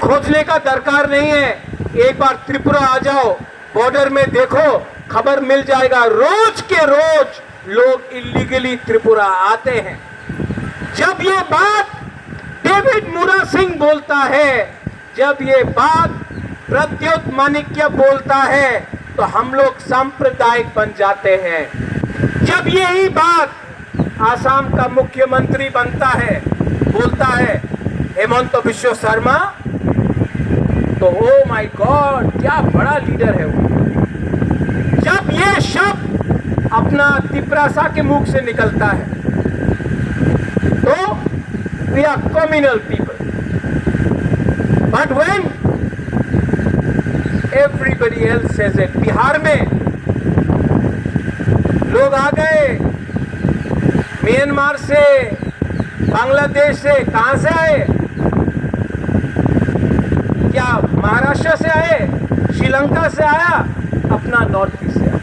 खोजने का दरकार नहीं है। एक बार त्रिपुरा आ जाओ, बॉर्डर में देखो, खबर मिल जाएगा। रोज के रोज लोग इलीगली त्रिपुरा आते हैं। जब ये बात डेविड मुरा सिंह बोलता है, जब ये बात प्रद्युत माणिक्य बोलता है, तो हम लोग सांप्रदायिक बन जाते हैं। जब यही बात आसाम का मुख्यमंत्री बनता है, बोलता है हेमंत बिश्व शर्मा, तो ओ माय गॉड, क्या बड़ा लीडर है वो। जब ये शब्द अपना तिपरासा के मुख से निकलता है, तो we are communal people. But when everybody else says it, Bihar में लोग आ गए, म्यांमार से, बांग्लादेश से, कहां से आए? क्या महाराष्ट्र से आए? श्रीलंका से आया? अपना नॉर्थ ईस्ट से आया।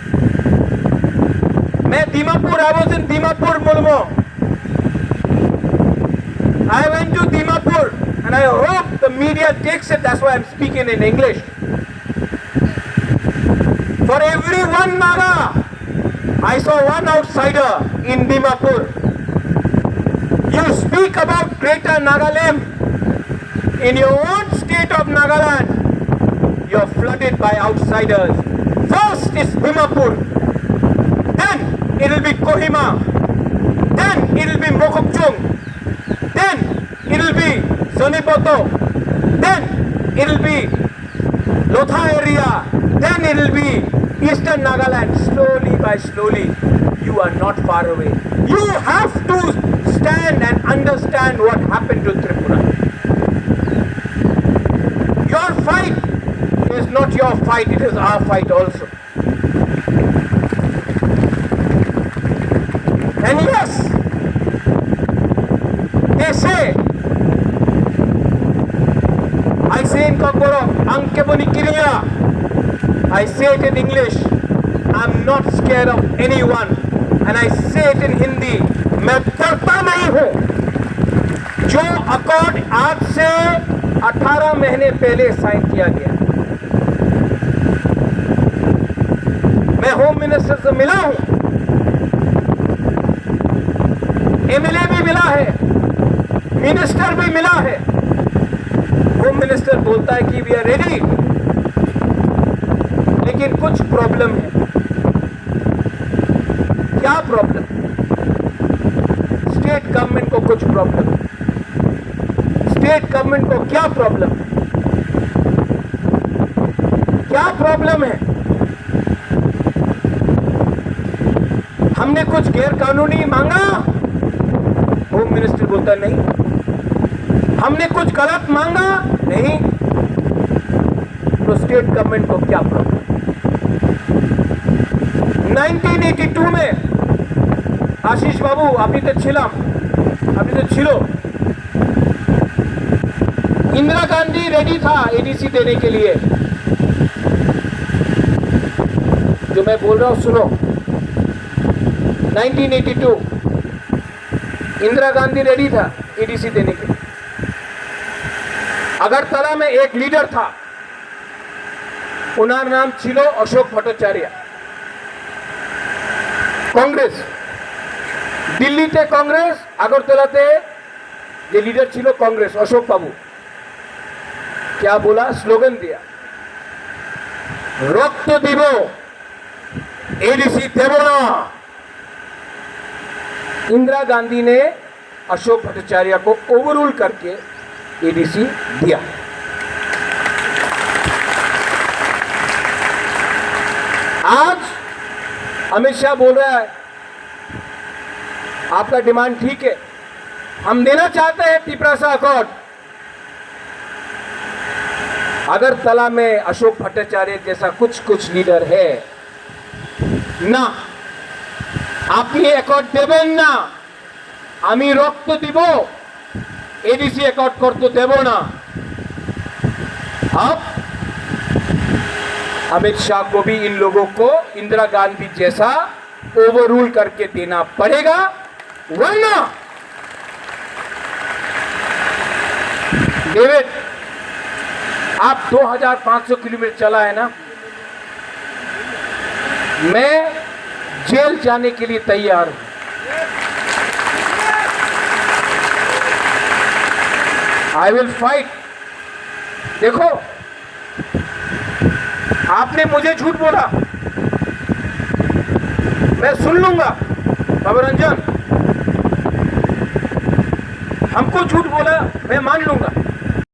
मैं Dimapur, I was in Dimapur, मुल्मो। I went to Dimapur and I hope the media takes it. That's why I'm speaking in English. For every one Naga, I saw one outsider in Dimapur. You speak about Greater Nagaland. In your own state of Nagaland, you're flooded by outsiders. First is Dimapur, then it will be Kohima, then it will be Mokokchung, then it will be Sonipoto, then it will be Lotha area, then it will be Eastern Nagaland. Slowly by slowly, you are not far away. You have to stand and understand what happened to Tripura. Your fight is not your fight, it is our fight also. And yes, they say, I say in Kokoro, Anke Bonikiriya, I say it in English, I'm not scared of anyone, and I say it in Hindi, मैं डरता नहीं हूं। जो accord आज से 18 महीने पहले sign किया गया, मैं होम मिनिस्टर से मिला हूं, एमएलए भी मिला है, मिनिस्टर भी मिला है। होम मिनिस्टर बोलता है कि वी आर रेडी, लेकिन कुछ प्रॉब्लम है। क्या प्रॉब्लम? स्टेट गवर्नमेंट को कुछ प्रॉब्लम है। स्टेट गवर्नमेंट को क्या प्रॉब्लम है? क्या प्रॉब्लम है? हमने कुछ गैर कानूनी मांगा? होम मिनिस्टर बोलता नहीं। हमने कुछ गलत मांगा? नहीं। तो स्टेट गवर्नमेंट को क्या प्रॉब्लम? 1982 में आशीष बाबू अभी तो छिलो, इंदिरा गांधी रेडी था एडीसी देने के लिए। जो मैं बोल रहा हूं सुनो, 1982 इंदिरा गांधी रेडी था एडीसी देने के लिए। अगरतला में एक लीडर था, उनार नाम छिलो अशोक भट्टाचार्य, कांग्रेस। दिल्लीते कांग्रेस, আগরতলাতে যে লিডার ছিল कांग्रेस अशोक बाबू। क्या बोला? स्लोगन दिया, रक्त দিব, एडीसी देव ना। इंदिरा गांधी ने अशोक भट्टाचार्य को ओवररूल करके एडीसी दिया। आज अमित शाह बोल रहा है आपका डिमांड ठीक है, हम देना चाहते हैं तिपरासा अकॉर्ड। अगरतला में अशोक भट्टाचार्य जैसा कुछ लीडर है ना, আপনি অ্যাকর্ড দেবেন না, আমি রক্ত দিব, एडीसी अकॉर्ड करते देव ना। अब अमित शाह को भी इन लोगों को इंदिरा गांधी जैसा ओवररूल करके देना पड़ेगा, वरना डेविड आप 2500 किलोमीटर चला है ना, मैं जेल जाने के लिए तैयार हूं। I will fight. देखो, आपने मुझे झूठ बोला, मैं सुन लूंगा। बाबू रंजन, हमको झूठ बोला, मैं मान लूंगा।